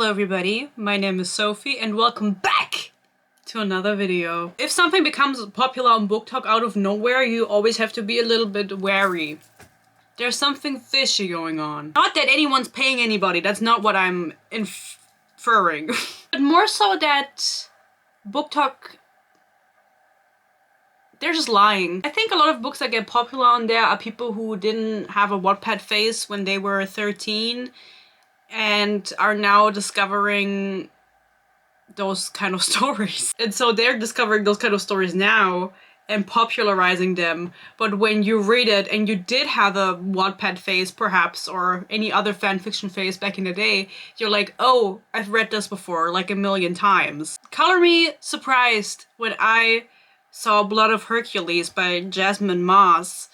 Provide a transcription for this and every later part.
Hello everybody, my name is Sophie and welcome back to another video. If something becomes popular on Booktok out of nowhere, you always have to be a little bit wary. There's something fishy going on. Not that anyone's paying anybody, that's not what I'm inferring. But more so that Booktok, they're just lying. I think a lot of books that get popular on there are people who didn't have a Wattpad phase when they were 13 and are now discovering those kind of stories. And so they're discovering those kind of stories now and popularizing them. But when you read it and you did have a Wattpad phase perhaps, or any other fanfiction phase back in the day, you're like, oh, I've read this before like a million times. Color me surprised when I saw Blood of Hercules by Jasmine Moss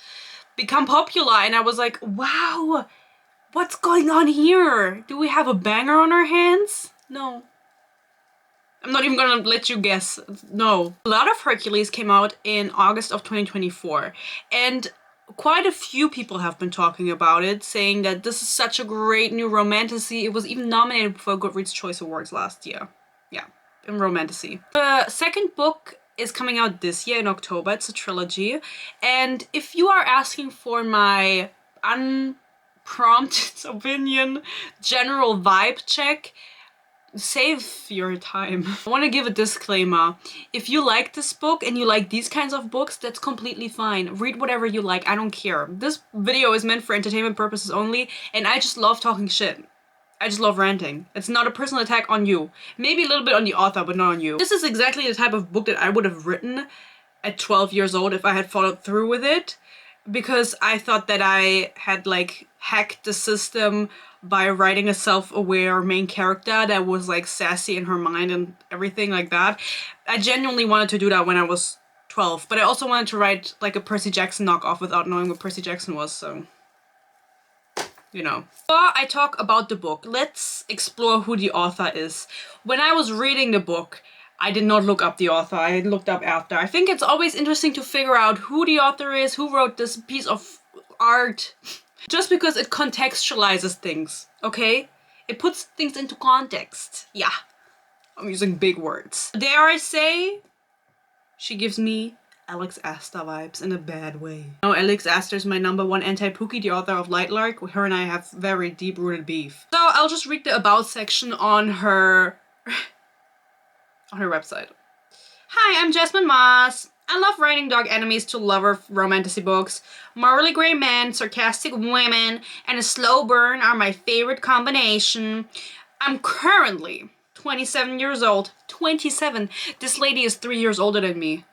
become popular and I was like, wow, what's going on here? Do we have a banger on our hands? No. I'm not even gonna let you guess. No. Blood of Hercules came out in August of 2024 and quite a few people have been talking about it, saying that this is such a great new romantasy. It was even nominated for Goodreads Choice Awards last year. Yeah, in romantasy. The second book is coming out this year in October. It's a trilogy. And if you are asking for my unprompted opinion, general vibe check, save your time. I want to give a disclaimer. If you like this book and you like these kinds of books, that's completely fine. Read whatever you like, I don't care. This video is meant for entertainment purposes only, and I just love talking shit. I just love ranting. It's not a personal attack on you. Maybe a little bit on the author, but not on you. This is exactly the type of book that I would have written at 12 years old if I had followed through with it, because I thought that I had like hacked the system by writing a self-aware main character that was like sassy in her mind and everything like that. I genuinely wanted to do that when I was 12, but I also wanted to write like a Percy Jackson knockoff without knowing what Percy Jackson was, so you know. Before I talk about the book, let's explore who the author is. When I was reading the book, I did not look up the author, I looked up after. I think it's always interesting to figure out who the author is, who wrote this piece of art, just because it contextualizes things, okay? It puts things into context. Yeah, I'm using big words. Dare I say, she gives me Alex Aster vibes in a bad way. No, Alex Aster is my #1 anti-Pookie, the author of Lightlark. Her and I have very deep-rooted beef. So I'll just read the about section on her website. Hi, I'm Jasmine Moss. I love writing dog enemies to lover romantasy books. Morally gray men, sarcastic women, and a slow burn are my favorite combination. I'm currently 27 years old. 27. This lady is 3 years older than me.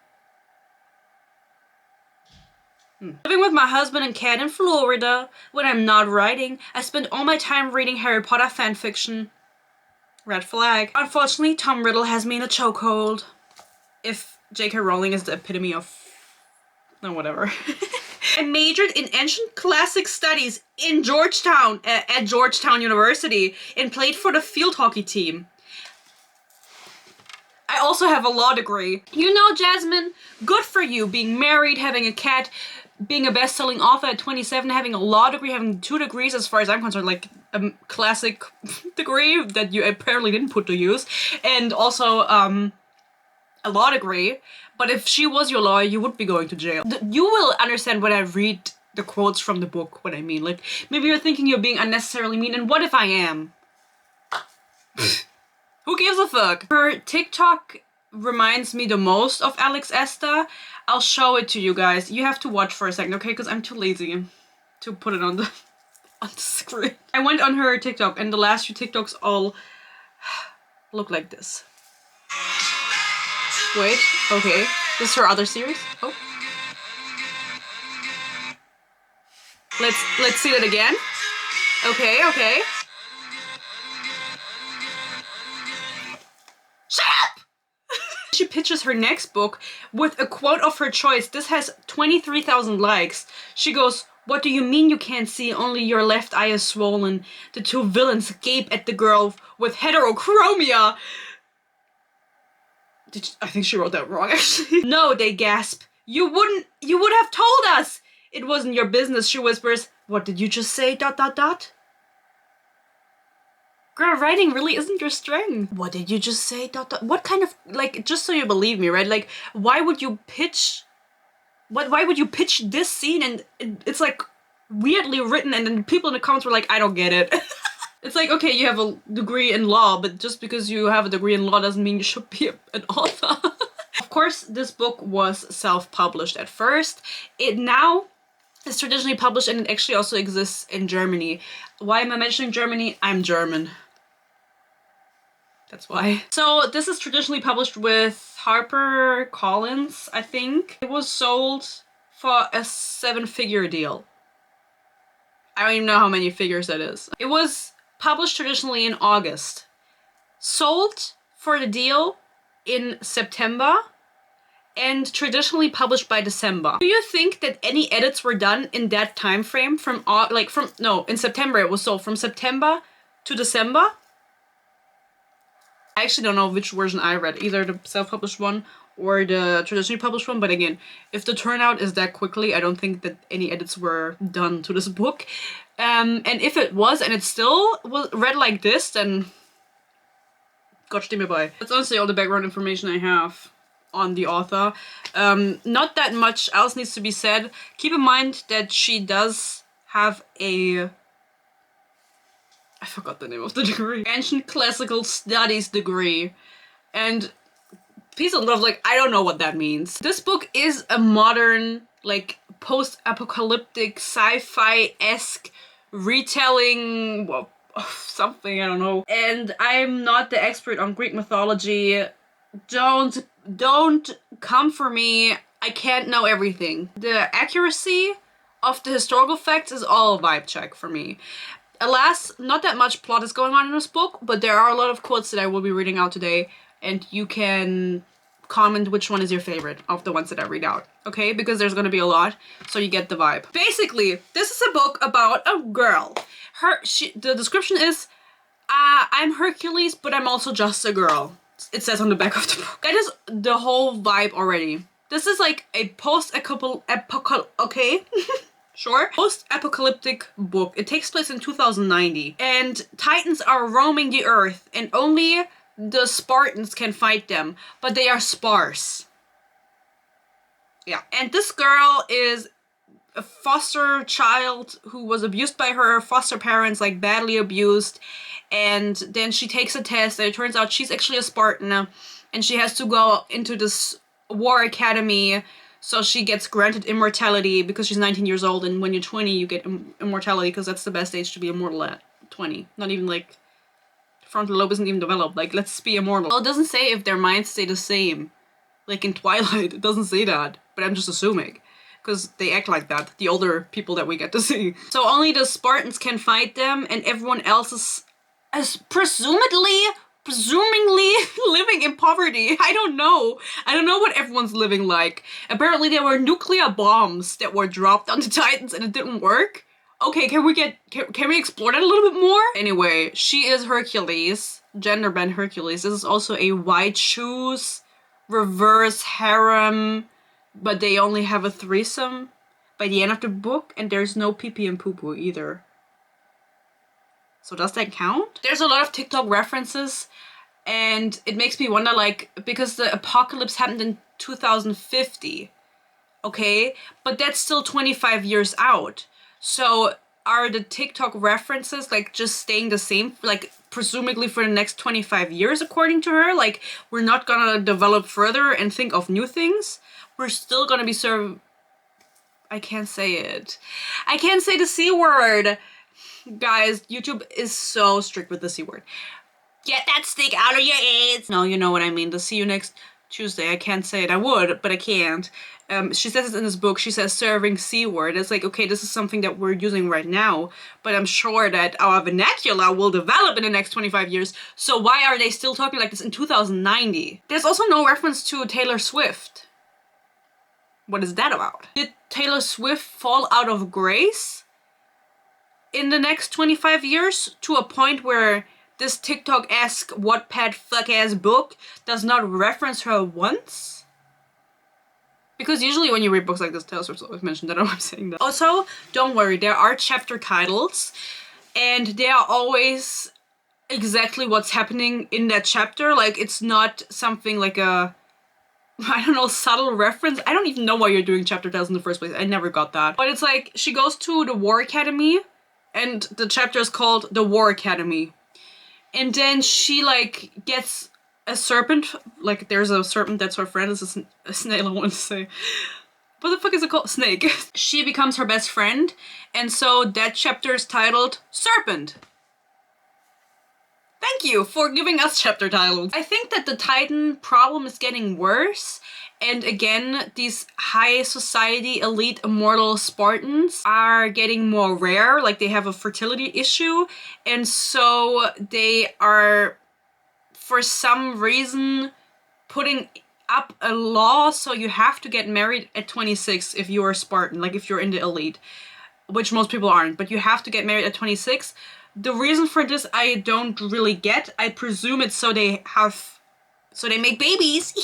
Living with my husband and cat in Florida. When I'm not writing, I spend all my time reading Harry Potter fanfiction. Red flag. Unfortunately, Tom Riddle has me in a chokehold. If J.K. Rowling is the epitome of... no, whatever. I majored in ancient classic studies in Georgetown, at Georgetown University, and played for the field hockey team. I also have a law degree. You know, Jasmine, good for you, being married, having a cat, being a best-selling author at 27, having a law degree, having 2 degrees as far as I'm concerned, like a classic degree that you apparently didn't put to use, and also a law degree. But if she was your lawyer, you would be going to jail. You will understand when I read the quotes from the book what I mean. Like, maybe you're thinking you're being unnecessarily mean, and what if I am? Who gives a fuck? Her TikTok reminds me the most of Alex Aster. I'll show it to you guys. You have to watch for a second, okay? Because I'm too lazy to put it on the screen. I went on her TikTok and the last few TikToks all look like this. Wait, okay. This is her other series. Oh. Let's see that again. Okay, okay. Shut up! She pitches her next book with a quote of her choice. This has 23,000 likes. She goes, "What do you mean you can't see? Only your left eye is swollen. The 2 villains gape at the girl with heterochromia." I think she wrote that wrong, actually. "No," they gasp. You would have told us." "It wasn't your business," she whispers. "What did you just say, ... Girl, writing really isn't your strength. What did you just say? What kind of, like, just so you believe me, right? Like, why would you pitch, why would you pitch this scene and it's like weirdly written and then people in the comments were like, I don't get it. It's like, okay, you have a degree in law, but just because you have a degree in law doesn't mean you should be an author. Of course, this book was self-published at first. It now is traditionally published and it actually also exists in Germany. Why am I mentioning Germany? I'm German. That's why. So this is traditionally published with HarperCollins, I think. It was sold for a 7-figure deal. I don't even know how many figures that is. It was published traditionally in August. Sold for the deal in September and traditionally published by December. Do you think that any edits were done in that time frame in September it was sold, from September to December? I actually don't know which version I read, either the self-published one or the traditionally published one, but again, if the turnout is that quickly, I don't think that any edits were done to this book. And if it was, and it still was read like this, then Gott steh mir bei. That's honestly all the background information I have on the author. Not that much else needs to be said. Keep in mind that she does have a... I forgot the name of the degree. Ancient Classical Studies degree. And peace and love, like, I don't know what that means. This book is a modern, like, post-apocalyptic, sci-fi-esque retelling, well, something, I don't know. And I'm not the expert on Greek mythology. Don't come for me. I can't know everything. The accuracy of the historical facts is all a vibe check for me. Alas, not that much plot is going on in this book, but there are a lot of quotes that I will be reading out today, and you can comment which one is your favorite of the ones that I read out, okay? Because there's gonna be a lot, so you get the vibe. Basically, this is a book about a girl. The description is, I'm Hercules, but I'm also just a girl. It says on the back of the book. That is the whole vibe already. This is like a okay? Sure. Post-apocalyptic book. It takes place in 2090. And Titans are roaming the earth and only the Spartans can fight them. But they are sparse. Yeah. And this girl is a foster child who was abused by her foster parents, like badly abused. And then she takes a test and it turns out she's actually a Spartan. And she has to go into this war academy. So she gets granted immortality because she's 19 years old, and when you're 20 you get immortality because that's the best age to be immortal at, 20. Not even like, the frontal lobe isn't even developed, like let's be immortal. Well, it doesn't say if their minds stay the same. Like in Twilight, it doesn't say that, but I'm just assuming. Because they act like that, the older people that we get to see. So only the Spartans can fight them and everyone else is presumably living in poverty. I don't know. I don't know what everyone's living like. Apparently there were nuclear bombs that were dropped on the Titans and it didn't work. Okay, can we explore that a little bit more? Anyway, she is Hercules, gender bend Hercules. This is also a white shoes, reverse harem, but they only have a threesome by the end of the book, and there's no pee-pee and poo-poo either. So does that count? There's a lot of TikTok references, and it makes me wonder, like, because the apocalypse happened in 2050, okay? But that's still 25 years out. So are the TikTok references, like, just staying the same, like, presumably for the next 25 years, according to her? Like, we're not gonna develop further and think of new things? We're still gonna be served... I can't say it. I can't say the C word! Guys, YouTube is so strict with the C word. Get that stick out of your ears! No, you know what I mean. The see you next Tuesday. I can't say it. I would, but I can't. She says it in this book. She says serving C word. It's like, okay, this is something that we're using right now, but I'm sure that our vernacular will develop in the next 25 years. So why are they still talking like this in 2090? There's also no reference to Taylor Swift. What is that about? Did Taylor Swift fall out of grace in the next 25 years to a point where this TikTok-esque Wattpad fuck-ass book does not reference her once? Because usually when you read books like this, Taylor Swift's always mentioned. I don't know why I'm saying that. Also, don't worry, there are chapter titles, and they are always exactly what's happening in that chapter. Like, it's not something like a, I don't know, subtle reference. I don't even know why you're doing chapter titles in the first place. I never got that. But it's like, she goes to the War Academy, and the chapter is called The War Academy. And then she, like, gets a serpent. Like, there's a serpent that's her friend. It's a snail, I want to say. What the fuck is it called? Snake. She becomes her best friend. And so that chapter is titled Serpent. Thank you for giving us chapter titles. I think that the Titan problem is getting worse. And again, these high society elite immortal Spartans are getting more rare. Like, they have a fertility issue. And so they are, for some reason, putting up a law so you have to get married at 26 if you're a Spartan, like if you're in the elite, which most people aren't, but you have to get married at 26. The reason for this I don't really get. I presume it's so they make babies.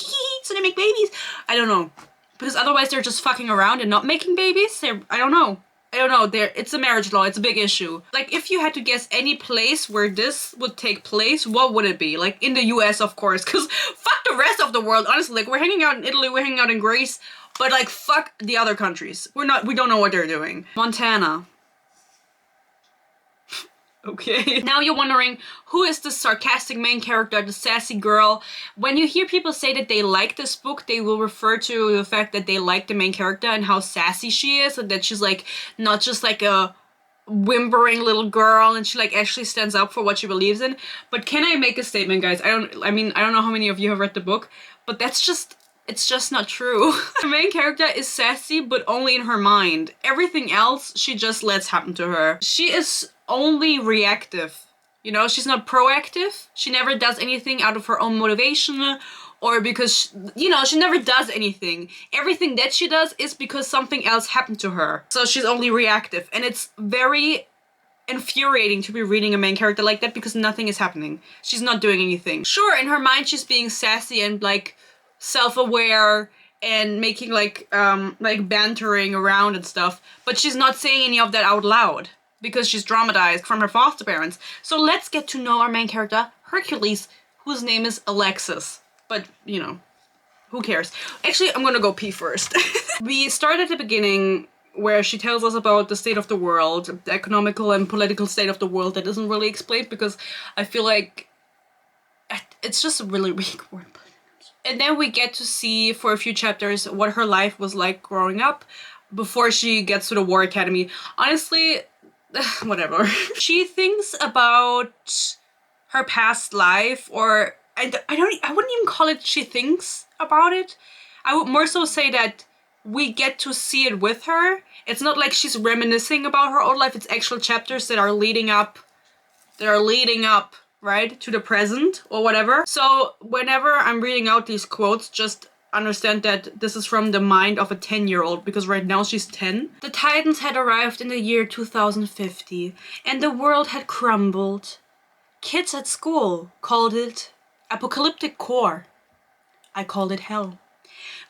So they make babies. I don't know. Because otherwise they're just fucking around and not making babies. I don't know. It's a marriage law. It's a big issue. Like, if you had to guess any place where this would take place, what would it be? Like, in the US, of course, because fuck the rest of the world. Honestly, like, we're hanging out in Italy, we're hanging out in Greece, but like, fuck the other countries. We don't know what they're doing. Montana. Okay. Now you're wondering, who is this sarcastic main character, the sassy girl? When you hear people say that they like this book, they will refer to the fact that they like the main character and how sassy she is, and that she's like not just like a whimpering little girl, and she like actually stands up for what she believes in. But can I make a statement, guys? I don't know how many of you have read the book, but it's just not true. The main character is sassy, but only in her mind. Everything else, she just lets happen to her. She is only reactive. You know, she's not proactive. She never does anything out of her own motivation or because, you know, she never does anything. Everything that she does is because something else happened to her. So she's only reactive. And it's very infuriating to be reading a main character like that because nothing is happening. She's not doing anything. Sure, in her mind, she's being sassy and like self-aware and making like bantering around and stuff, but she's not saying any of that out loud because she's traumatized from her foster parents. So let's get to know our main character, Hercules, whose name is Alexis. But, you know, who cares? Actually, I'm gonna go pee first. We start at the beginning where she tells us about the state of the world, the economical and political state of the world that isn't really explained because I feel like it's just a really weak word. And then we get to see for a few chapters what her life was like growing up before she gets to the War Academy. Honestly, whatever. She thinks about her past life, or I wouldn't even call it she thinks about it. I would more so say that we get to see it with her. It's not like she's reminiscing about her old life. It's actual chapters that are leading up, right, to the present or whatever. So whenever I'm reading out these quotes, just understand that this is from the mind of a 10-year-old because right now she's 10. The Titans had arrived in the year 2050 and the world had crumbled. Kids at school called it apocalyptic core. I called it hell.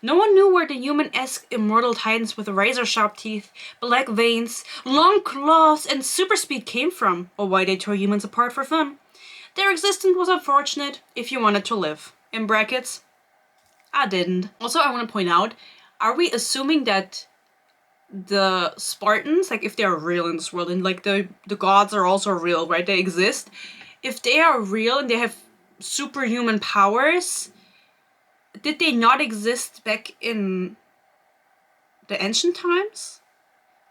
No one knew where the human-esque immortal titans with razor-sharp teeth, black veins, long claws, and super speed came from, or why they tore humans apart for fun. Their existence was unfortunate if you wanted to live. In brackets, I didn't. Also, I want to point out, are we assuming that the Spartans, like if they're real in this world, and like the gods are also real, right? They exist. If they are real and they have superhuman powers, did they not exist back in the ancient times?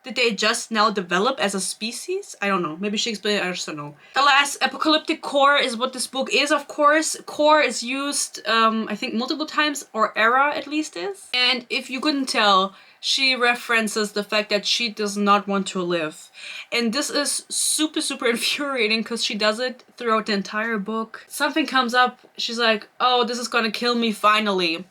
Did they just now develop as a species? I don't know. Maybe she explained it, I just don't know. Alas, apocalyptic core is what this book is, of course. Core is used, I think, multiple times, or era at least is. And if you couldn't tell, she references the fact that she does not want to live. And this is super, super infuriating because she does it throughout the entire book. Something comes up, she's like, oh, this is gonna kill me finally.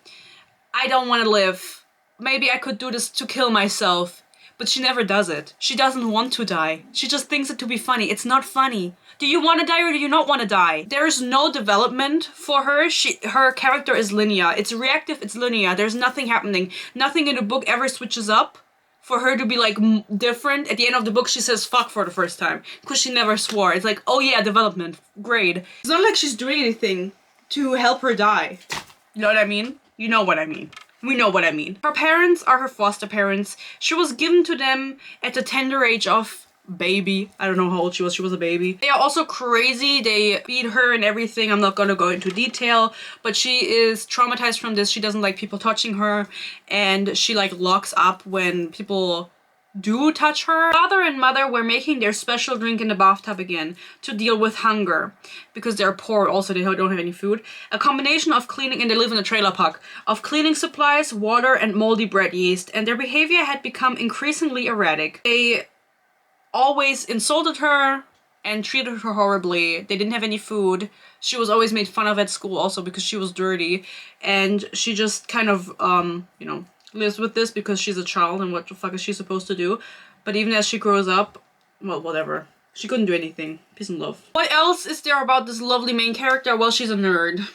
I don't want to live. Maybe I could do this to kill myself. But she never does it. She doesn't want to die. She just thinks it to be funny. It's not funny. Do you want to die or do you not want to die? There's no development for her. Her character is linear. It's reactive, it's linear. There's nothing happening. Nothing in the book ever switches up. for her to be like different. At the end of the book, she says fuck for the first time because she never swore. It's like, oh yeah, development, great. It's not like she's doing anything to help her die. You know what I mean? You know what I mean. We know what I mean. Her parents are her foster parents. She was given to them at the tender age of baby. I don't know how old she was. She was a baby. They are also crazy. They beat her and everything. I'm not gonna go into detail, but she is traumatized from this. She doesn't like people touching her, and she like locks up when people do touch her. Father and mother were making their special drink in the bathtub again to deal with hunger because they're poor. Also, they don't have any food. A combination of cleaning, and they live in a trailer park, of cleaning supplies, water, and moldy bread yeast, and their behavior had become increasingly erratic. They always insulted her and treated her horribly. They didn't have any food. She was always made fun of at school also because she was dirty, and she just kind of you know, lives with this because she's a child, and what the fuck is she supposed to do? But even as she grows up, well, whatever. She couldn't do anything. Peace and love. What else is there about this lovely main character? Well, she's a nerd.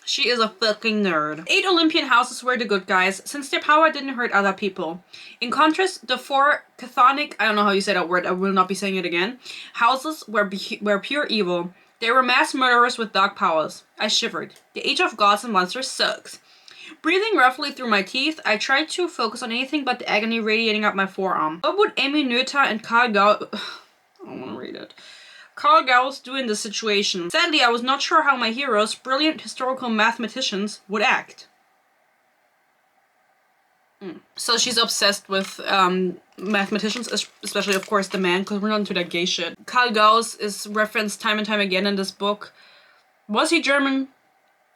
She is a fucking nerd. 8 Olympian houses were the good guys, since their power didn't hurt other people. In contrast, the 4 chthonic, I don't know how you say that word, I will not be saying it again, houses were pure evil. They were mass murderers with dark powers. I shivered. The age of gods and monsters sucks. Breathing roughly through my teeth, I tried to focus on anything but the agony radiating up my forearm. What would Amy Noether and Carl Gauss... I don't want to read it. Carl Gauss do in this situation? Sadly, I was not sure how my heroes, brilliant historical mathematicians, would act. So she's obsessed with mathematicians, especially, of course, the man, because we're not into that gay shit. Carl Gauss is referenced time and time again in this book. Was he German?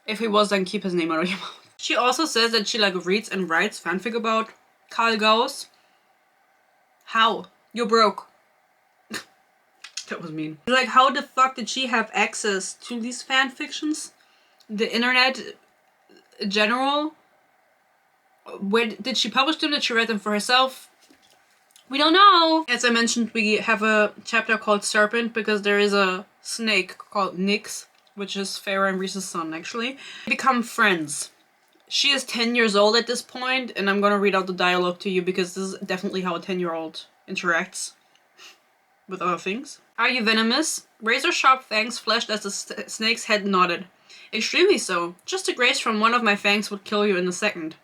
If he was, then keep his name out of your mouth. She also says that she like reads and writes fanfic about Carl Gauss. How? You're broke. That was mean. Like, how the fuck did she have access to these fanfictions? The internet in general? Where did she publish them? Did she write them for herself? We don't know. As I mentioned, we have a chapter called Serpent because there is a snake called Nyx, which is Farah and Reese's son, actually. They become friends. She is 10 years old at this point, and I'm gonna read out the dialogue to you because this is definitely how a 10-year-old interacts with other things. Are you venomous? Razor-sharp fangs flashed as the snake's head nodded. Extremely so. Just a graze from one of my fangs would kill you in a second.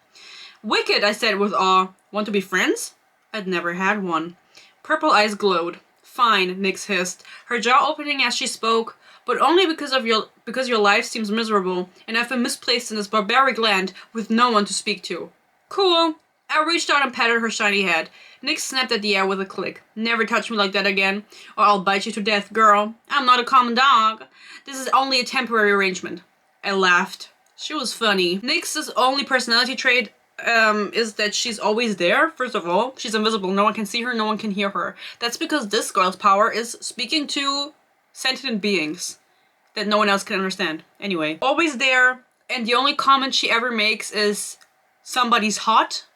Wicked, I said with awe. Want to be friends? I'd never had one. Purple eyes glowed. Fine, Nyx hissed, her jaw opening as she spoke. But only because your life seems miserable, and I've been misplaced in this barbaric land with no one to speak to. Cool. I reached out and patted her shiny head. Nyx snapped at the air with a click. Never touch me like that again, or I'll bite you to death, girl. I'm not a common dog. This is only a temporary arrangement. I laughed. She was funny. Nyx's only personality trait is that she's always there. First of all, she's invisible. No one can see her, no one can hear her. That's because this girl's power is speaking to sentient beings that no one else can understand. Anyway, always there, and the only comment she ever makes is, somebody's hot,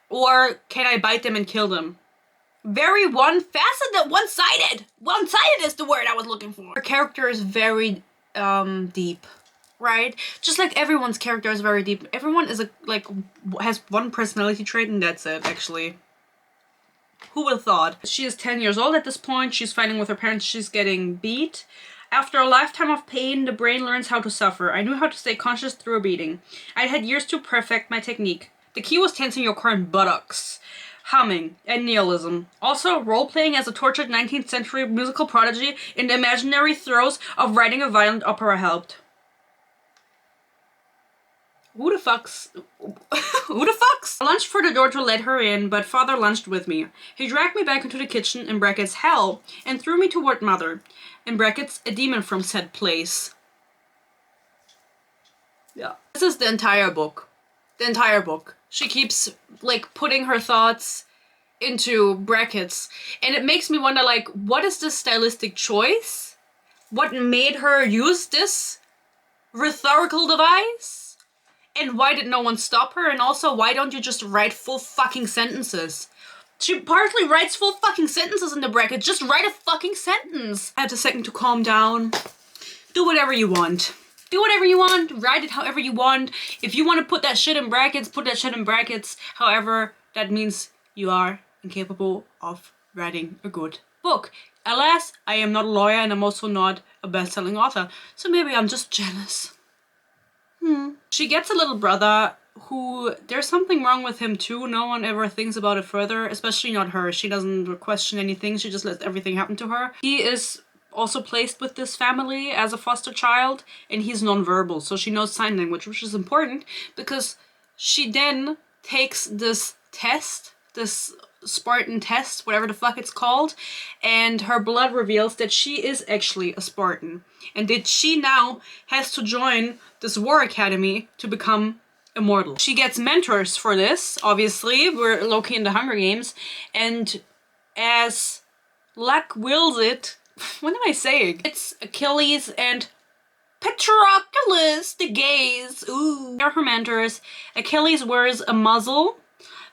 or can I bite them and kill them? Very one-faceted, one-sided! One-sided is the word I was looking for. Her character is very, deep, right? Just like everyone's character is very deep. Everyone is, has one personality trait, and that's it, actually. Who would have thought? She is 10 years old at this point. She's fighting with her parents. She's getting beat. After a lifetime of pain, the brain learns how to suffer. I knew how to stay conscious through a beating. I'd had years to perfect my technique. The key was tensing your core buttocks, humming, and nihilism. Also, role-playing as a tortured 19th century musical prodigy in the imaginary throes of writing a violent opera helped. Who the fucks? Who the fucks? I lunged for the door to let her in, but father lunged with me. He dragged me back into the kitchen, in brackets, hell, and threw me toward mother, in brackets, a demon from said place. Yeah. This is the entire book. The entire book. She keeps, like, putting her thoughts into brackets, and it makes me wonder, like, what is this stylistic choice? What made her use this rhetorical device? And why did no one stop her? And also, why don't you just write full fucking sentences? She partly writes full fucking sentences in the bracket. Just write a fucking sentence. I had a second to calm down. Do whatever you want. Do whatever you want. Write it however you want. If you want to put that shit in brackets, put that shit in brackets. However, that means you are incapable of writing a good book. Alas, I am not a lawyer and I'm also not a best-selling author, so maybe I'm just jealous. She gets a little brother who, there's something wrong with him too. No one ever thinks about it further, especially not her. She doesn't question anything, she just lets everything happen to her. He is also placed with this family as a foster child, and he's nonverbal, so she knows sign language, which is important because she then takes this test, this Spartan test, whatever the fuck it's called, and her blood reveals that she is actually a Spartan, and that she now has to join this war academy to become immortal. She gets mentors for this, obviously. We're low-key in the Hunger Games, and as luck wills it, what am I saying? It's Achilles and Patroclus the gays. Ooh. They're her mentors. Achilles wears a muzzle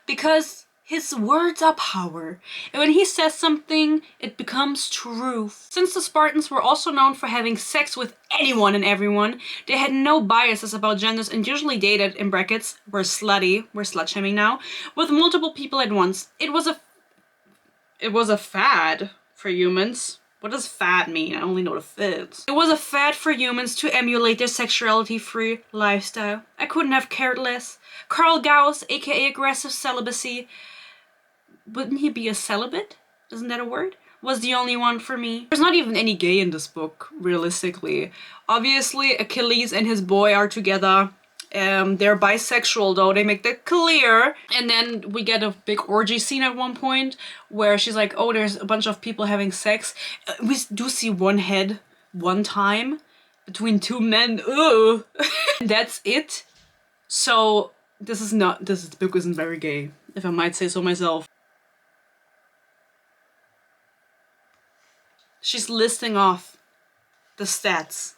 because his words are power, and when he says something, it becomes truth. Since the Spartans were also known for having sex with anyone and everyone, they had no biases about genders and usually dated, in brackets, we're slutty, we're slut-shaming now, with multiple people at once. It was a fad for humans. What does fad mean? I only know the fads. It was a fad for humans to emulate their sexuality-free lifestyle. I couldn't have cared less. Carl Gauss, aka aggressive celibacy, wouldn't he be a celibate? Isn't that a word? Was the only one for me. There's not even any gay in this book, realistically. Obviously, Achilles and his boy are together. They're bisexual though, they make that clear. And then we get a big orgy scene at one point where she's like, oh, there's a bunch of people having sex. We do see one head one time between two men. Ugh. That's it. So this book isn't very gay, if I might say so myself. She's listing off the stats.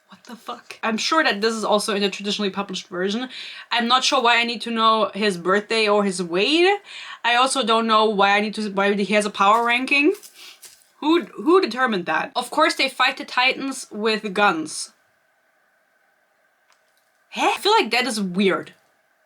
What the fuck? I'm sure that this is also in the traditionally published version. I'm not sure why I need to know his birthday or his weight. I also don't know why he has a power ranking. Who determined that? Of course they fight the Titans with guns. Huh? I feel like that is weird.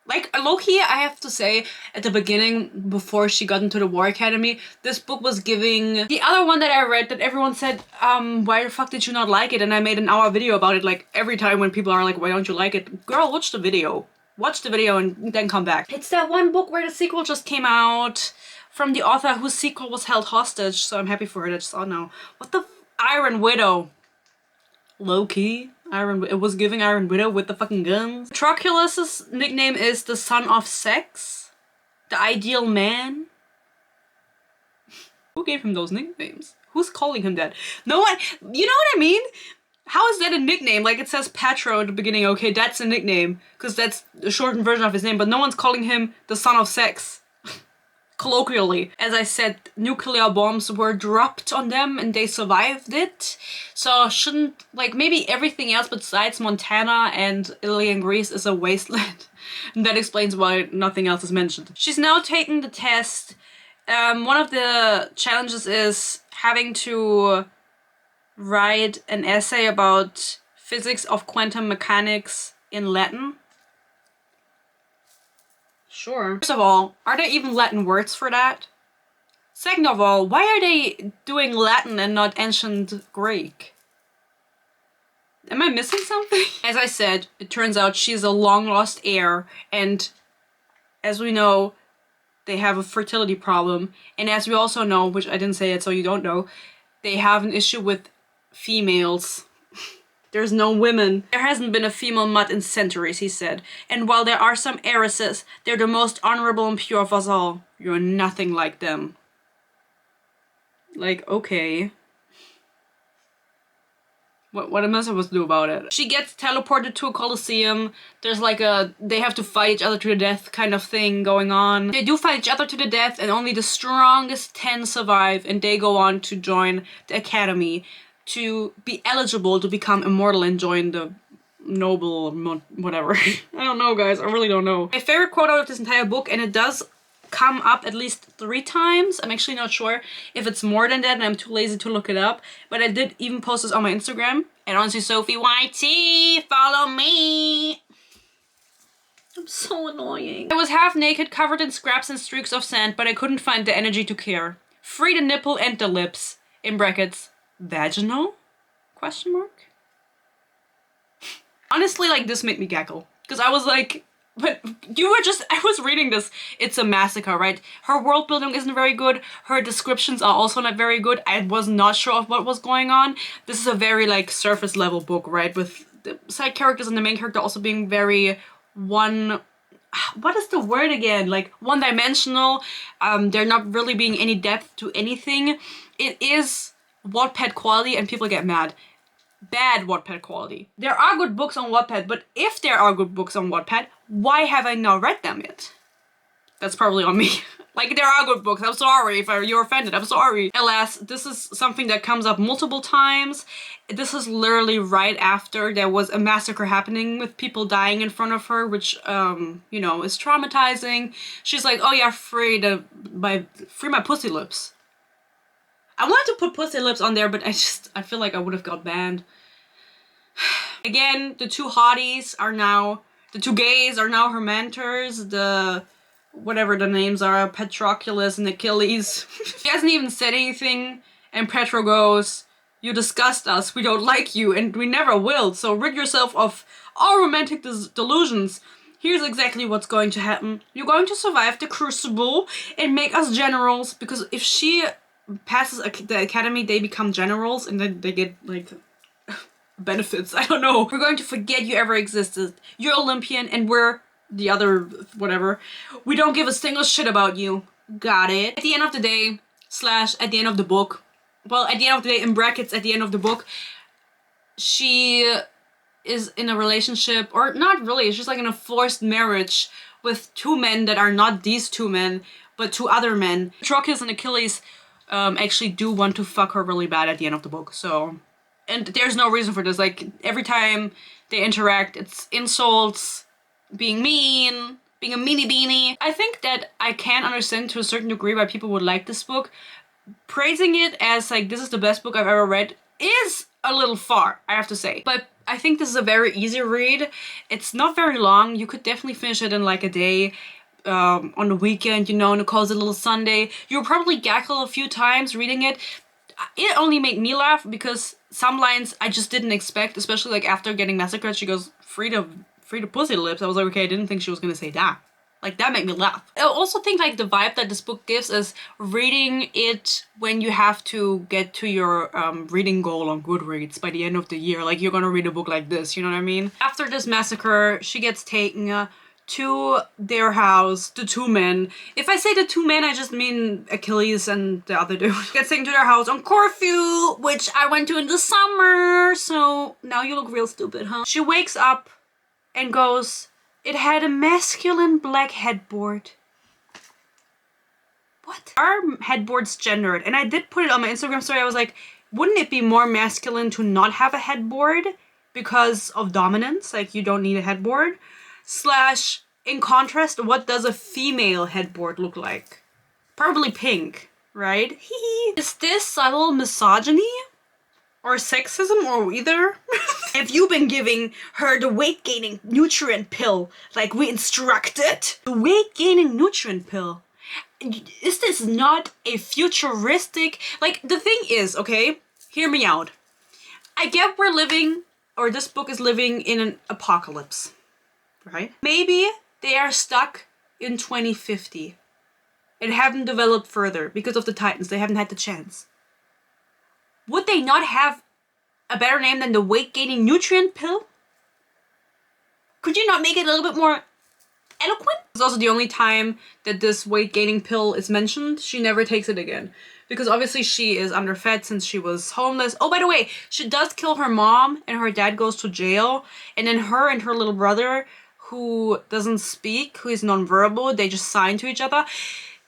Like, low-key, I have to say, at the beginning, before she got into the War Academy, this book was giving... The other one that I read that everyone said, why the fuck did you not like it? And I made an hour video about it, like, every time when people are like, why don't you like it? Girl, watch the video. Watch the video and then come back. It's that one book where the sequel just came out from the author whose sequel was held hostage, so I'm happy for her. That's all now. What the Iron Widow. Low-key. It was giving Iron Widow with the fucking guns. Patroclus' nickname is the son of sex. The ideal man. Who gave him those nicknames? Who's calling him that? No one, you know what I mean? How is that a nickname? Like, it says Patro at the beginning. Okay, that's a nickname, because that's the shortened version of his name, but no one's calling him the son of sex. Colloquially. As I said, nuclear bombs were dropped on them and they survived it. So shouldn't, like, maybe everything else besides Montana and Italy and Greece is a wasteland. And that explains why nothing else is mentioned. She's now taking the test. One of the challenges is having to write an essay about physics of quantum mechanics in Latin. Sure. First of all, are there even Latin words for that? Second of all, why are they doing Latin and not ancient Greek? Am I missing something? As I said, it turns out she's a long-lost heir, and as we know, they have a fertility problem. And as we also know, which I didn't say it so you don't know, they have an issue with females. There's no women. There hasn't been a female mutt in centuries, he said. And while there are some heiresses, they're the most honorable and pure of us all. You're nothing like them. Like, okay. What am I supposed to do about it? She gets teleported to a coliseum. There's like they have to fight each other to the death kind of thing going on. They do fight each other to the death and only the strongest 10 survive, and they go on to join the academy to be eligible to become immortal and join the noble whatever. I don't know, guys. I really don't know. My favorite quote out of this entire book, and it does come up at least 3 times. I'm actually not sure if it's more than that and I'm too lazy to look it up, but I did even post this on my Instagram. And honestly, Sophie YT, follow me. so annoying. I was half naked, covered in scraps and streaks of sand, but I couldn't find the energy to care. Free the nipple and the lips. In brackets, vaginal? Question mark? Honestly, like, this made me gaggle. Because I was like, but you were just, I was reading this. It's a massacre, right? Her world building isn't very good. Her descriptions are also not very good. I was not sure of what was going on. This is a very, like, surface level book, right? With the side characters and the main character also being very what is the word again? Like, one-dimensional. There not really being any depth to anything. It is Wattpad quality and people get mad. Bad Wattpad quality. There are good books on Wattpad, but if there are good books on Wattpad, why have I not read them yet? That's probably on me. Like, there are good books. I'm sorry if you're offended. I'm sorry. Alas, this is something that comes up multiple times. This is literally right after there was a massacre happening with people dying in front of her, which, you know, is traumatizing. She's like, oh yeah, free my pussy lips. I wanted to put pussy lips on there, but I feel like I would have got banned. Again, the two hotties are now, the two gays are now her mentors, whatever the names are, Patroclus and Achilles. She hasn't even said anything, and Petro goes, you disgust us, we don't like you, and we never will, so rid yourself of all romantic delusions. Here's exactly what's going to happen. You're going to survive the crucible and make us generals, because if she passes the academy, they become generals, and then they get, like, benefits. I don't know. We're going to forget you ever existed. You're Olympian, and we're the other whatever. We don't give a single shit about you. Got it. At the end of the day, / at the end of the book, well, at the end of the day, in brackets, at the end of the book, she is in a relationship, or not really, she's like in a forced marriage with two men that are not these two men, but two other men. Patroclus and Achilles actually do want to fuck her really bad at the end of the book, so... And there's no reason for this. Like, every time they interact, it's insults, being mean, being a meanie beanie. I think that I can understand to a certain degree why people would like this book. Praising it as, like, this is the best book I've ever read is a little far, I have to say. But I think this is a very easy read. It's not very long. You could definitely finish it in, like, a day. On the weekend, you know, on a cozy little Sunday. You'll probably gaggle a few times reading it. It only made me laugh because some lines I just didn't expect, especially like after getting massacred, she goes, free to pussy lips. I was like, okay, I didn't think she was gonna say that. Like, that made me laugh. I also think, like, the vibe that this book gives is reading it when you have to get to your reading goal on Goodreads by the end of the year. Like, you're gonna read a book like this, you know what I mean? After this massacre, she gets taken to their house, the two men. If I say the two men, I just mean Achilles and the other dude. Gets taken to their house on Corfu, which I went to in the summer, so now you look real stupid, huh? She wakes up and goes, it had a masculine black headboard. What? Our headboard's gendered, and I did put it on my Instagram story. I was like, wouldn't it be more masculine to not have a headboard because of dominance? Like, you don't need a headboard. / in contrast, what does a female headboard look like? Probably pink, right? Is this subtle misogyny? Or sexism, or either? Have you been giving her the weight-gaining nutrient pill like we instructed? The weight-gaining nutrient pill. Is this not a futuristic... Like, the thing is, okay, hear me out. I get we're living, or this book is living in an apocalypse. Right? Maybe they are stuck in 2050 and haven't developed further because of the Titans. They haven't had the chance. Would they not have a better name than the weight-gaining nutrient pill? Could you not make it a little bit more eloquent? It's also the only time that this weight-gaining pill is mentioned. She never takes it again. Because obviously she is underfed since she was homeless. Oh, by the way, she does kill her mom and her dad goes to jail. And then her and her little brother, who doesn't speak, who is nonverbal, they just sign to each other.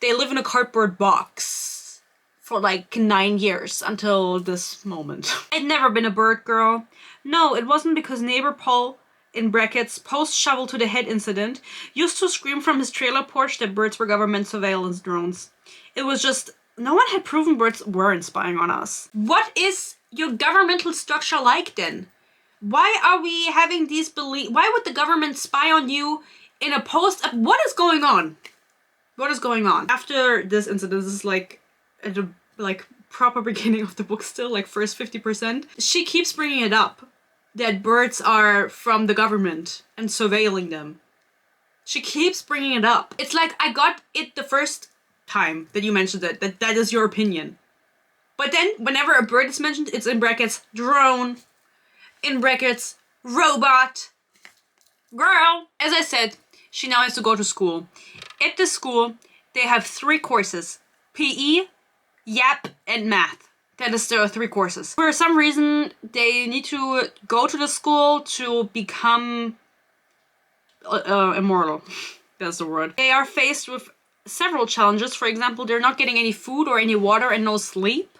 They live in a cardboard box for like 9 years until this moment. I'd never been a bird girl. No, it wasn't because neighbor Paul, in brackets, post-shovel to the head incident, used to scream from his trailer porch that birds were government surveillance drones. It was just, no one had proven birds weren't spying on us. What is your governmental structure like then? Why are we having these beliefs? Why would the government spy on you in a post. What is going on? What is going on? After this incident, this is like at the like proper beginning of the book still, like first 50%. She keeps bringing it up that birds are from the government and surveilling them. She keeps bringing it up. It's like, I got it the first time that you mentioned it, that is your opinion. But then whenever a bird is mentioned, it's in brackets drone, in brackets robot. Girl! As I said, she now has to go to school. At the school, they have 3 courses. PE, YAP, and math. That is the 3 courses. For some reason, they need to go to the school to become immortal. That's the word. They are faced with several challenges. For example, they're not getting any food or any water and no sleep.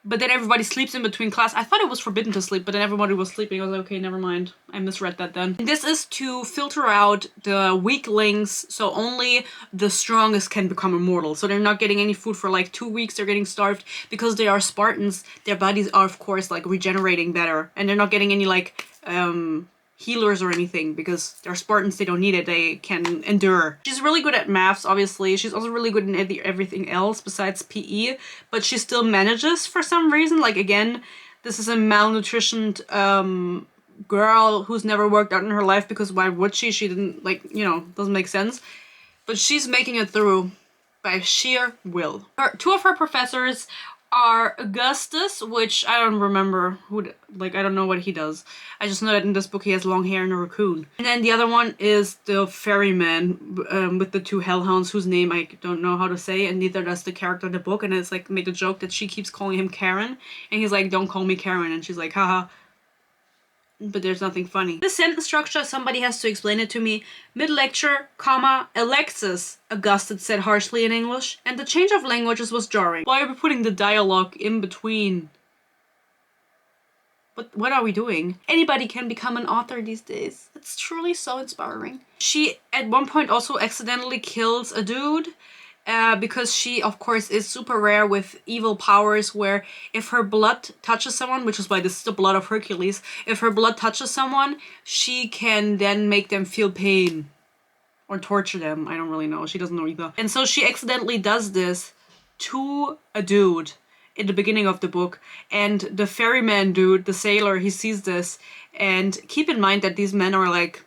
But then everybody sleeps in between class. I thought it was forbidden to sleep, but then everybody was sleeping. I was like, okay, never mind. I misread that then. And this is to filter out the weaklings, so only the strongest can become immortal. So they're not getting any food for like 2 weeks. They're getting starved because they are Spartans. Their bodies are, of course, like regenerating better. And they're not getting any like healers or anything because they're Spartans. They don't need it. They can endure. She's really good at maths, obviously. She's also really good in everything else besides PE, but she still manages for some reason. Like, again, this is a malnutritioned girl who's never worked out in her life because why would she? She didn't, like, you know, doesn't make sense. But she's making it through by sheer will. 2 of her professors are Augustus, which I don't remember who, like, I don't know what he does. I just know that in this book he has long hair and a raccoon. And then the other one is the ferryman with the 2 hellhounds whose name I don't know how to say, and neither does the character in the book. And it's like made a joke that she keeps calling him Karen, and he's like, don't call me Karen, and she's like, haha. But there's nothing funny. The sentence structure, somebody has to explain it to me. Mid-lecture, comma, Alexis, Augustus said harshly in English, and the change of languages was jarring. Why are we putting the dialogue in between? What are we doing? Anybody can become an author these days. It's truly so inspiring. She, at one point, also accidentally kills a dude. Because she, of course, is super rare with evil powers where if her blood touches someone, which is why this is the blood of Hercules, if her blood touches someone, she can then make them feel pain. Or torture them. I don't really know. She doesn't know either. And so she accidentally does this to a dude in the beginning of the book. And the ferryman dude, the sailor, he sees this. And keep in mind that these men are like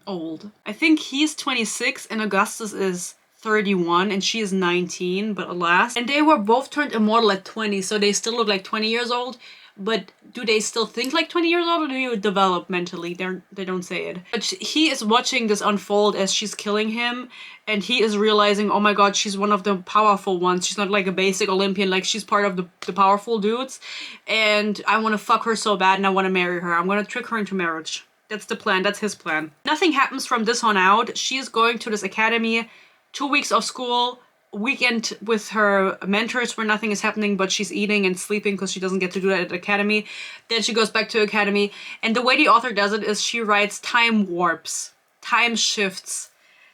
old. I think he's 26 and Augustus is 31 and she is 19, but alas. And they were both turned immortal at 20, so they still look like 20 years old. But do they still think like 20 years old, or do you develop mentally? They don't say it. But he is watching this unfold as she's killing him, and he is realizing, oh my god, she's one of the powerful ones. She's not like a basic Olympian, like she's part of the powerful dudes. And I want to fuck her so bad and I want to marry her. I'm gonna trick her into marriage. That's the plan. That's his plan. Nothing happens from this on out. She is going to this academy, 2 weeks of school, weekend with her mentors where nothing is happening, but she's eating and sleeping because she doesn't get to do that at academy. Then she goes back to academy. And the way the author does it is she writes time warps, time shifts,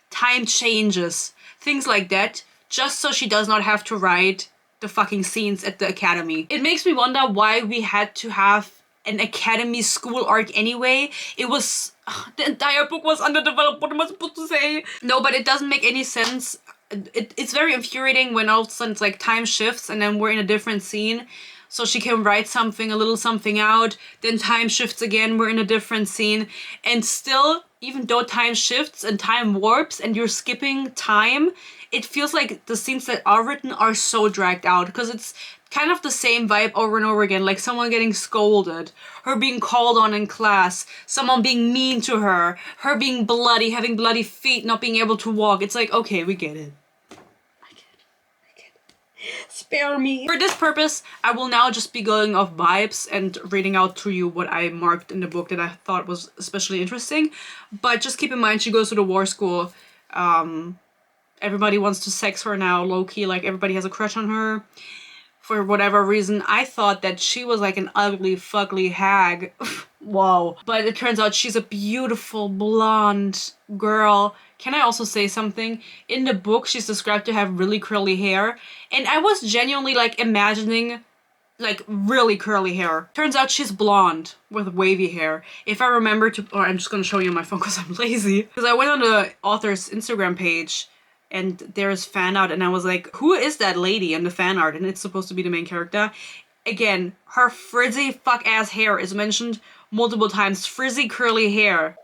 time changes, things like that, just so she does not have to write the fucking scenes at the academy. It makes me wonder why we had to have an academy school arc anyway. It was, the entire book was underdeveloped. What am I supposed to say? No, but it doesn't make any sense. It's very infuriating when all of a sudden it's like time shifts and then we're in a different scene. So she can write something, a little something out, then time shifts again, we're in a different scene. And still, even though time shifts and time warps and you're skipping time, it feels like the scenes that are written are so dragged out because it's kind of the same vibe over and over again, like someone getting scolded, her being called on in class, someone being mean to her, her being bloody, having bloody feet, not being able to walk. It's like, okay, we get it. I get it. Spare me. For this purpose, I will now just be going off vibes and reading out to you what I marked in the book that I thought was especially interesting. But just keep in mind, she goes to the war school. Everybody wants to sex her now, low-key, like everybody has a crush on her. For whatever reason, I thought that she was like an ugly, fugly hag. Whoa. But it turns out she's a beautiful, blonde girl. Can I also say something? In the book, she's described to have really curly hair. And I was genuinely like imagining like really curly hair. Turns out she's blonde with wavy hair. If I remember to, or I'm just gonna show you on my phone because I'm lazy. Because I went on the author's Instagram page and there's fan art and I was like, who is that lady in the fan art? And it's supposed to be the main character. Again, her frizzy fuck ass hair is mentioned multiple times. Frizzy curly hair.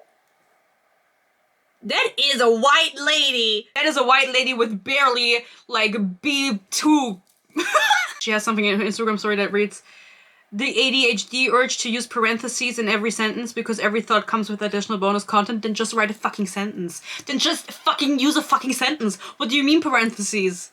That is a white lady. That is a white lady with barely like B2. She has something in her Instagram story that reads, the ADHD urge to use parentheses in every sentence because every thought comes with additional bonus content. Then just write a fucking sentence. Then just fucking use a fucking sentence. What do you mean parentheses?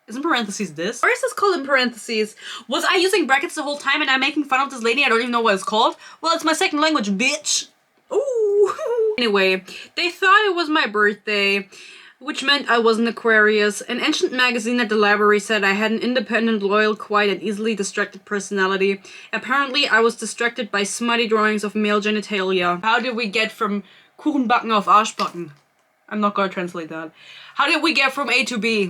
Isn't parentheses this? Or is this called in parentheses? Was I using brackets the whole time and I'm making fun of this lady? I don't even know what it's called. Well, it's my second language, bitch. Ooh. Anyway, they thought it was my birthday, which meant I was an Aquarius. An ancient magazine at the library said I had an independent, loyal, quiet, and easily distracted personality. Apparently, I was distracted by smutty drawings of male genitalia. How did we get from Kuchenbacken auf Arschbacken? I'm not gonna translate that. How did we get from A to B?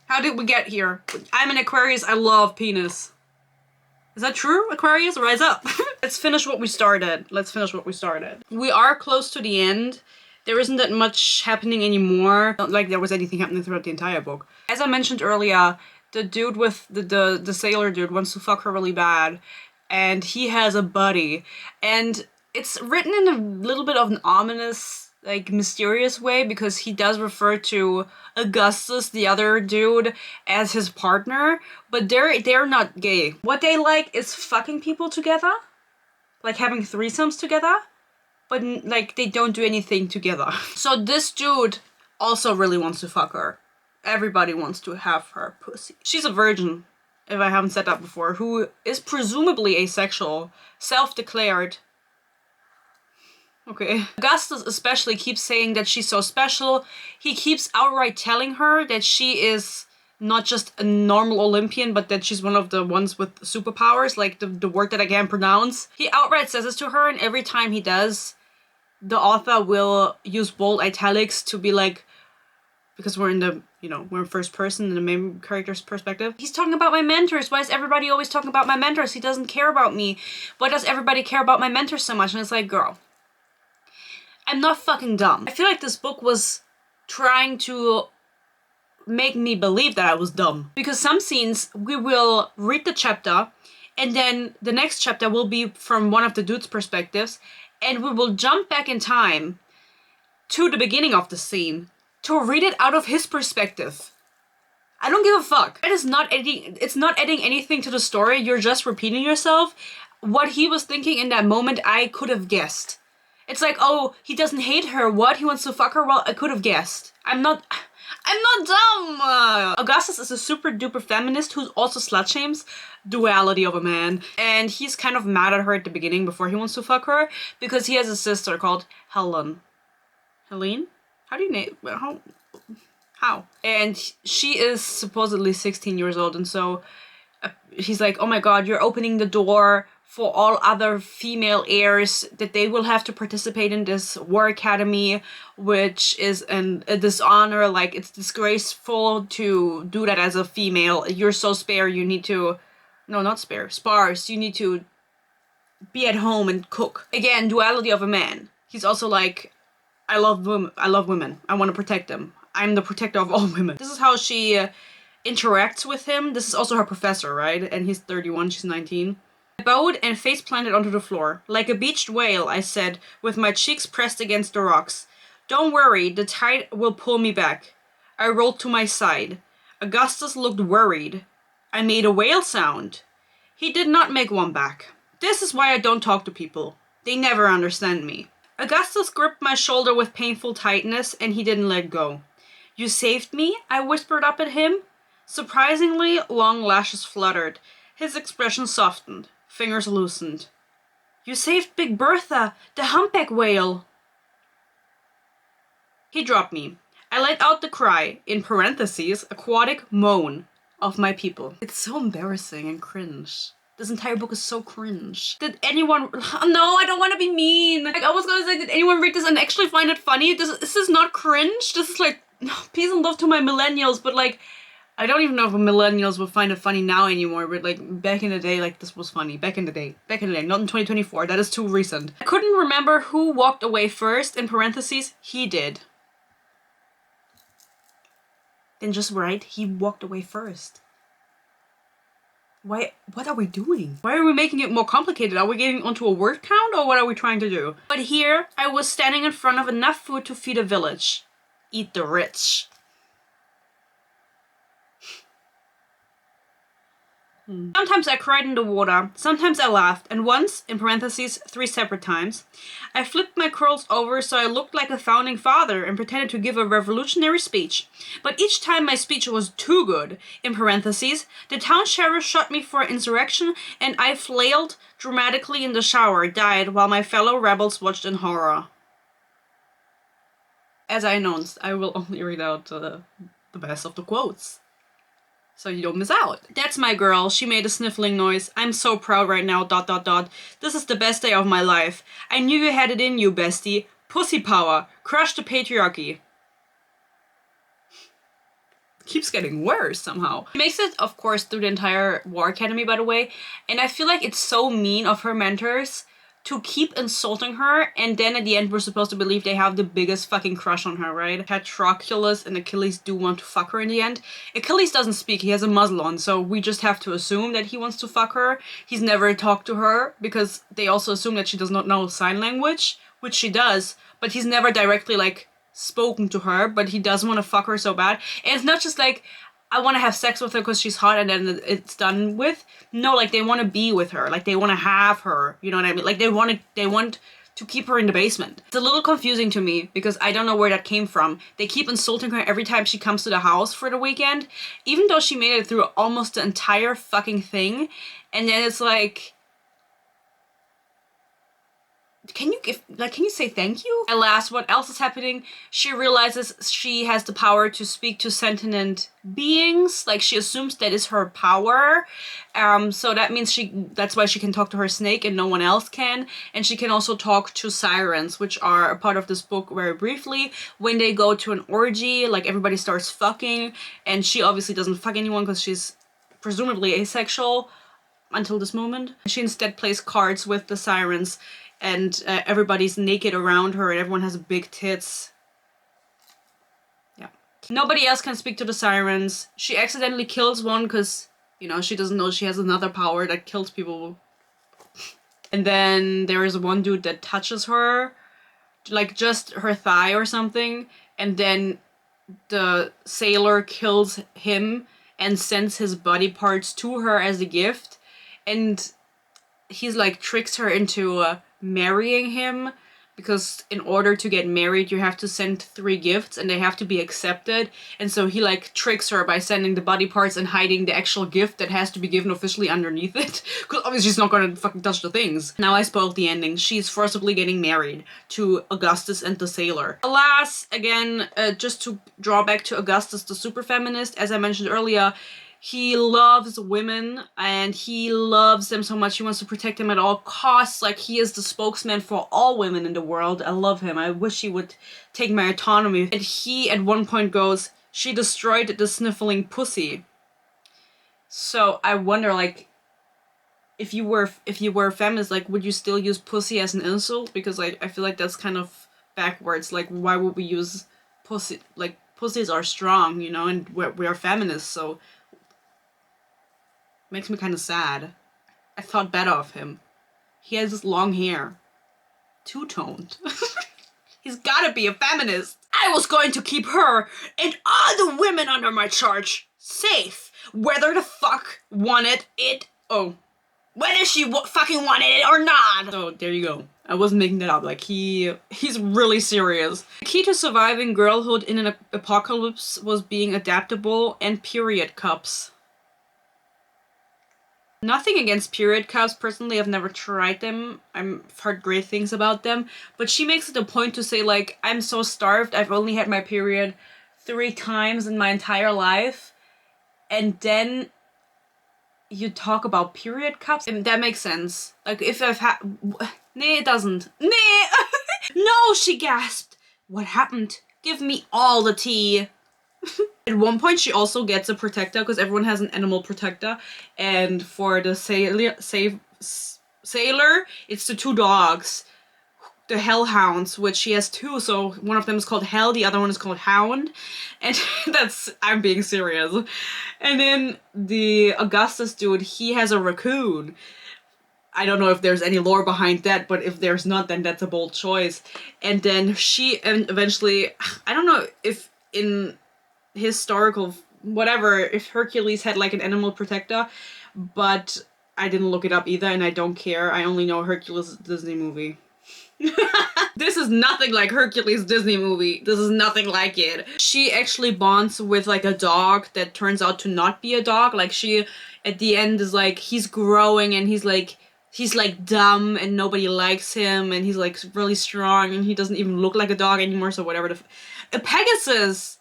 How did we get here? I'm an Aquarius, I love penis. Is that true, Aquarius? Rise up. Let's finish what we started. Let's finish what we started. We are close to the end. There isn't that much happening anymore. Not like there was anything happening throughout the entire book. As I mentioned earlier, the dude with the sailor dude wants to fuck her really bad. And he has a buddy. And it's written in a little bit of an ominous, like, mysterious way because he does refer to Augustus, the other dude, as his partner. But they're not gay. What they like is fucking people together. Like having threesomes together. But, like, they don't do anything together. So this dude also really wants to fuck her. Everybody wants to have her pussy. She's a virgin, if I haven't said that before, who is presumably asexual, self-declared. Okay. Augustus especially keeps saying that she's so special. He keeps outright telling her that she is not just a normal Olympian, but that she's one of the ones with superpowers, like the word that I can't pronounce. He outright says this to her, and every time he does, the author will use bold italics to be like, because we're in the, you know, we're in first person in the main character's perspective. He's talking about my mentors. Why is everybody always talking about my mentors? He doesn't care about me. Why does everybody care about my mentors so much? And it's like, girl, I'm not fucking dumb. I feel like this book was trying to make me believe that I was dumb. Because some scenes, we will read the chapter, and then the next chapter will be from one of the dude's perspectives, and we will jump back in time to the beginning of the scene to read it out of his perspective. I don't give a fuck. It is not adding, it's not adding anything to the story. You're just repeating yourself. What he was thinking in that moment, I could have guessed. It's like, oh, he doesn't hate her. What? He wants to fuck her? Well, I could have guessed. I'm not dumb! Augustus is a super duper feminist who also slut shames duality of a man. And he's kind of mad at her at the beginning before he wants to fuck her because he has a sister called Helen. Helene? How do you name... How? And she is supposedly 16 years old, and so he's like, oh my god, you're opening the door for all other female heirs, that they will have to participate in this war academy, which is a dishonor. Like, it's disgraceful to do that as a female. You're so spare, you need to... No, not spare. Sparse. You need to be at home and cook. Again, duality of a man. He's also like, I love women. I want to protect them. I'm the protector of all women. This is how she interacts with him. This is also her professor, right? And he's 31, she's 19. I bowed and face planted onto the floor. Like a beached whale, I said, with my cheeks pressed against the rocks. Don't worry, the tide will pull me back. I rolled to my side. Augustus looked worried. I made a whale sound. He did not make one back. This is why I don't talk to people. They never understand me. Augustus gripped my shoulder with painful tightness, and he didn't let go. You saved me? I whispered up at him. Surprisingly, long lashes fluttered. His expression softened. Fingers loosened. You saved Big Bertha, the humpback whale. He dropped me. I let out the cry, in parentheses, aquatic moan, of my people. It's so embarrassing and cringe. This entire book is so cringe. Did anyone... No, I don't want to be mean. Like, I was gonna say, did anyone read this and actually find it funny? This is not cringe. This is like, peace and love to my millennials, but like, I don't even know if millennials will find it funny now anymore, but like back in the day, like this was funny. Back in the day, not in 2024. That is too recent. I couldn't remember who walked away first. In parentheses, he did. Then just write, he walked away first. Why? What are we doing? Why are we making it more complicated? Are we getting onto a word count or what are we trying to do? But here, I was standing in front of enough food to feed a village. Eat the rich. Sometimes I cried in the water, sometimes I laughed, and once, in parentheses, 3 separate times, I flipped my curls over so I looked like a founding father and pretended to give a revolutionary speech. But each time my speech was too good, in parentheses, the town sheriff shot me for insurrection and I flailed dramatically in the shower, died, while my fellow rebels watched in horror. As I announced, I will only read out the best of the quotes, so you don't miss out. That's my girl. She made a sniffling noise. I'm so proud right now, ... This is the best day of my life. I knew you had it in you, bestie. Pussy power. Crush the patriarchy. Keeps getting worse somehow. She makes it, of course, through the entire War Academy, by the way. And I feel like it's so mean of her mentors to keep insulting her, and then at the end we're supposed to believe they have the biggest fucking crush on her, right? Patroclus and Achilles do want to fuck her in the end. Achilles doesn't speak, he has a muzzle on, so we just have to assume that he wants to fuck her. He's never talked to her, because they also assume that she does not know sign language, which she does, but he's never directly, like, spoken to her, but he does want to fuck her so bad. And it's not just like, I want to have sex with her because she's hot and then it's done with. No, like, they want to be with her. Like, they want to have her. You know what I mean? Like, they want to keep her in the basement. It's a little confusing to me because I don't know where that came from. They keep insulting her every time she comes to the house for the weekend, even though she made it through almost the entire fucking thing. And then it's like, can you say thank you? Alas, what else is happening? She realizes she has the power to speak to sentient beings. Like, she assumes that is her power. So that means that's why she can talk to her snake and no one else can. And she can also talk to sirens, which are a part of this book very briefly. When they go to an orgy, like, everybody starts fucking, and she obviously doesn't fuck anyone because she's presumably asexual until this moment. She instead plays cards with the sirens, and everybody's naked around her and everyone has big tits. Yeah. Nobody else can speak to the sirens. She accidentally kills one because, you know, she doesn't know she has another power that kills people. And then there is one dude that touches her, like just her thigh or something, and then the sailor kills him and sends his body parts to her as a gift. And he's like tricks her into marrying him, because in order to get married you have to send 3 gifts and they have to be accepted. And so he like tricks her by sending the body parts and hiding the actual gift that has to be given officially underneath it, because obviously she's not gonna fucking touch the things. Now I spoiled the ending. She's forcibly getting married to Augustus and the sailor. Alas, again, just to draw back to Augustus the super feminist, as I mentioned earlier, he loves women and he loves them so much he wants to protect them at all costs. Like, he is the spokesman for all women in the world. I love him. I wish he would take my autonomy. And he at one point goes, "She destroyed the sniffling pussy." So I wonder, like, if you were a feminist, like, would you still use pussy as an insult? Because like, I feel like that's kind of backwards. Like, why would we use pussy? Like, pussies are strong, you know, and we are feminists, so makes me kind of sad. I thought better of him. He has this long hair. Two-toned. He's gotta be a feminist. I was going to keep her and all the women under my charge safe, whether the fuck wanted it. Oh. Whether she fucking wanted it or not. So there you go. I wasn't making that up. Like, he's really serious. The key to surviving girlhood in an apocalypse was being adaptable and period cups. Nothing against period cups. Personally, I've never tried them. I've heard great things about them. But she makes it a point to say, like, I'm so starved. I've only had my period 3 times in my entire life. And then you talk about period cups? And that makes sense. Like, if I've had... Nay, it doesn't. Nay! No, she gasped. What happened? Give me all the tea. At one point, she also gets a protector because everyone has an animal protector, and for the sailor, it's the two dogs, the hellhounds, which she has two. So one of them is called Hell, the other one is called Hound, and I'm being serious. And then the Augustus dude, he has a raccoon. I don't know if there's any lore behind that, but if there's not, then that's a bold choice. And then she eventually, I don't know if in historical whatever, if Hercules had like an animal protector, but I didn't look it up either, and I don't care. I only know Hercules Disney movie. This is nothing like Hercules Disney movie. This is nothing like it. She actually bonds with like a dog that turns out to not be a dog. Like she, at the end, is like, he's growing and he's like dumb and nobody likes him, and he's like really strong and he doesn't even look like a dog anymore, so whatever. A Pegasus!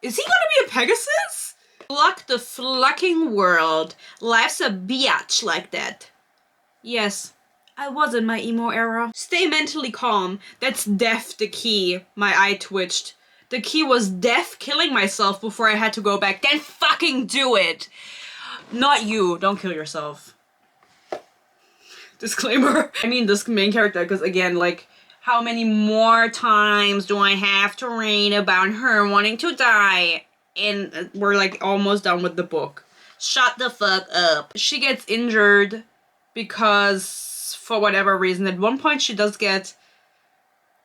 Is he gonna be a Pegasus? Fuck the fucking world. Life's a biatch like that. Yes, I was in my emo era. Stay mentally calm. That's death, the key. My eye twitched. The key was death, killing myself before I had to go back. Then fucking do it! Not you. Don't kill yourself. Disclaimer. I mean this main character, because again, like, how many more times do I have to read about her wanting to die? And we're like almost done with the book. Shut the fuck up. She gets injured because, for whatever reason, at one point she does get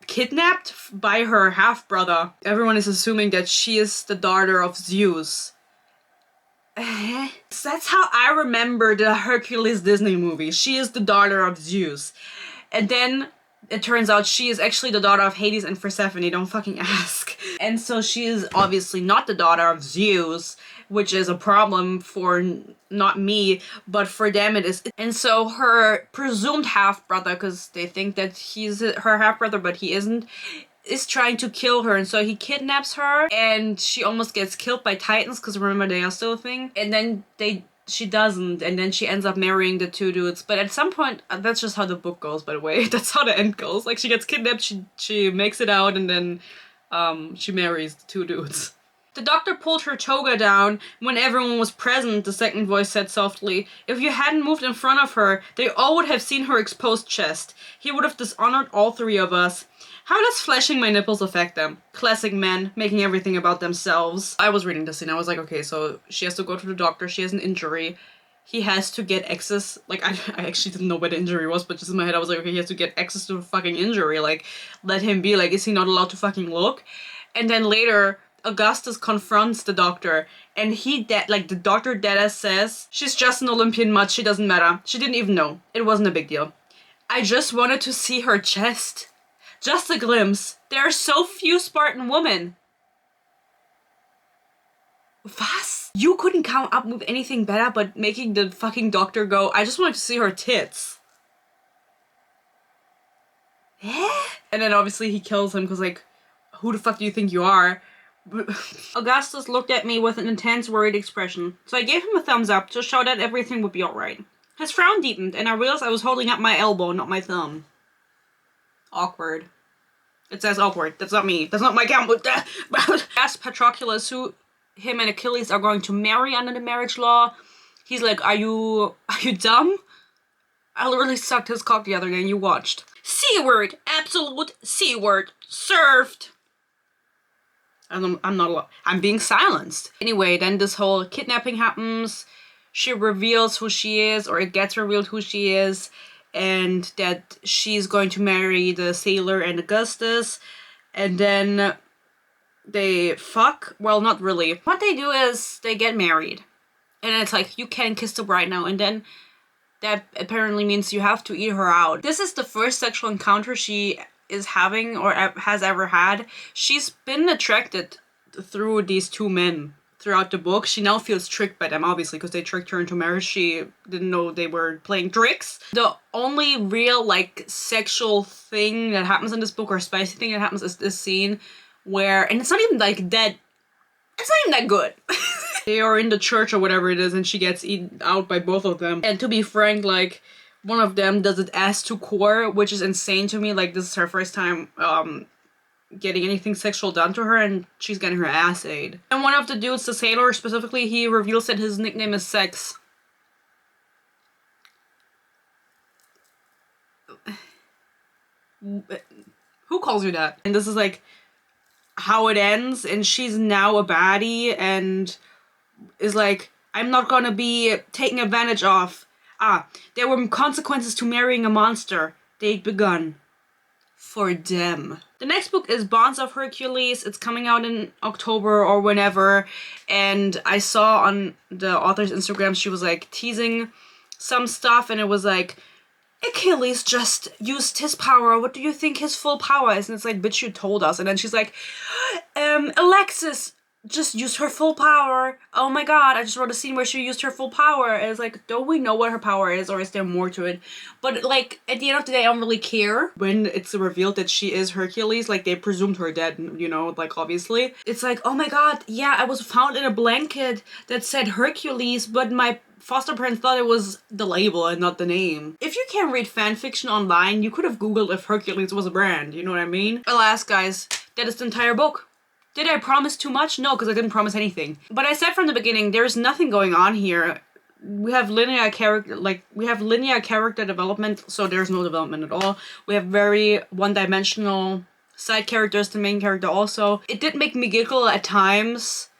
kidnapped by her half-brother. Everyone is assuming that she is the daughter of Zeus. That's how I remember the Hercules Disney movie. She is the daughter of Zeus. And then it turns out she is actually the daughter of Hades and Persephone, don't fucking ask. And so she is obviously not the daughter of Zeus, which is a problem for not me, but for them it is. And so her presumed half-brother, because they think that he's her half-brother, but he isn't, is trying to kill her, and so he kidnaps her, and she almost gets killed by Titans, because remember, they are still a thing. And then she doesn't, and then she ends up marrying the two dudes. But at some point, that's just how the book goes, by the way. That's how the end goes. Like, she gets kidnapped, she makes it out, and then she marries the two dudes. The doctor pulled her toga down when everyone was present, the second voice said softly. If you hadn't moved in front of her, they all would have seen her exposed chest. He would have dishonored all three of us. How does flashing my nipples affect them? Classic men, making everything about themselves. I was reading this and I was like, okay, so she has to go to the doctor, she has an injury. He has to get access, like, I actually didn't know what the injury was, but just in my head I was like, okay, he has to get access to a fucking injury, like, let him be, like, is he not allowed to fucking look? And then later, Augustus confronts the doctor, and the doctor deadass says, she's just an Olympian mutt, she doesn't matter. She didn't even know. It wasn't a big deal. I just wanted to see her chest. Just a glimpse. There are so few Spartan women. Was? You couldn't come up with anything better but making the fucking doctor go, I just wanted to see her tits. Eh? And then obviously he kills him because, like, who the fuck do you think you are? Augustus looked at me with an intense, worried expression, so I gave him a thumbs up to show that everything would be alright. His frown deepened, and I realized I was holding up my elbow, not my thumb. Awkward. It says awkward. That's not me. That's not my count. Asked Patroclus who him and Achilles are going to marry under the marriage law. He's like, are you dumb? I literally sucked his cock the other day and you watched. C-word. Absolute C-word. Served. I'm being silenced. Anyway, then this whole kidnapping happens. She reveals who she is, or it gets revealed who she is, and that she's going to marry the sailor and Augustus, and then they fuck. Well, not really. What they do is they get married, and it's like, you can't kiss the bride now, and then that apparently means you have to eat her out. This is the first sexual encounter she is having or has ever had. She's been attracted through these two men throughout the book. She now feels tricked by them, obviously, because they tricked her into marriage. She didn't know they were playing tricks. The only real, like, sexual thing that happens in this book, or spicy thing that happens, is this scene where, and it's not even like that, it's not even that good. They are in the church or whatever it is, and she gets eaten out by both of them. And to be frank, like, one of them does it ass to core, which is insane to me. Like, this is her first time getting anything sexual done to her, and she's getting her ass ate. And one of the dudes, the sailor specifically, he reveals that his nickname is Sex. Who calls you that? And this is like how it ends, and she's now a baddie and is like, I'm not gonna be taken advantage of. There were consequences to marrying a monster. They'd begun. For them. The next book is Bonds of Hercules. It's coming out in October or whenever, and I saw on the author's Instagram she was like teasing some stuff, and it was like, Achilles just used his power. What do you think his full power is? And it's like, bitch, you told us. And then she's like, Alexis just used her full power. Oh my god, I just wrote a scene where she used her full power. And it's like, don't we know what her power is, or is there more to it? But like, at the end of the day, I don't really care when it's revealed that she is Hercules. Like, they presumed her dead, you know, like, obviously. It's like, oh my god, yeah, I was found in a blanket that said Hercules, but my foster parents thought it was the label and not the name. If you can't read fanfiction online, you could have googled if Hercules was a brand, you know what I mean? Alas, guys, that is the entire book. Did I promise too much? No, because I didn't promise anything. But I said from the beginning, there's nothing going on here. We have linear character development, so there's no development at all. We have very one-dimensional side characters, the main character also. It did make me giggle at times,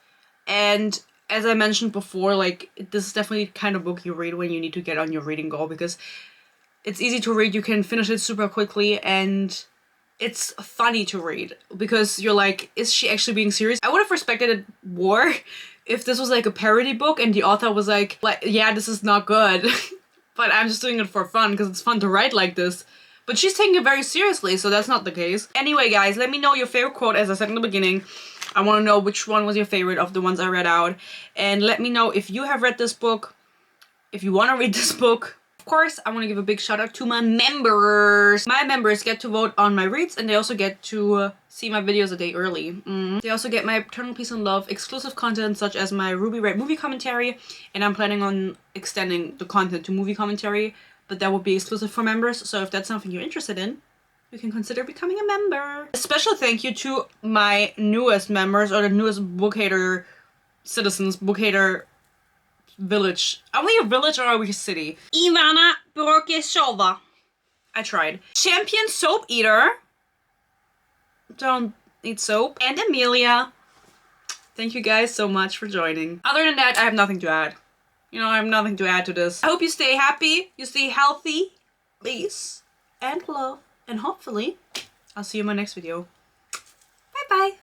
and as I mentioned before, like, this is definitely the kind of book you read when you need to get on your reading goal, because it's easy to read, you can finish it super quickly, and it's funny to read, because you're like, is she actually being serious? I would have respected it more if this was like a parody book and the author was like, yeah, this is not good, but I'm just doing it for fun because it's fun to write like this. But she's taking it very seriously, so that's not the case. Anyway, guys, let me know your favorite quote, as I said in the beginning. I want to know which one was your favorite of the ones I read out. And let me know if you have read this book, if you want to read this book. Of course, I want to give a big shout out to my members. My members get to vote on my reads, and they also get to see my videos a day early. They also get my Eternal Peace and Love exclusive content, such as my Ruby Red movie commentary, and I'm planning on extending the content to movie commentary, but that will be exclusive for members, so if that's something you're interested in, you can consider becoming a member. A special thank you to my newest members, or the newest book hater citizens, book hater village. Are we a village or are we a city? Ivana Borkeshova. I tried. Champion Soap Eater. Don't eat soap. And Amelia. Thank you guys so much for joining. Other than that, I have nothing to add. You know, I have nothing to add to this. I hope you stay happy, you stay healthy, peace, and love. And hopefully, I'll see you in my next video. Bye bye.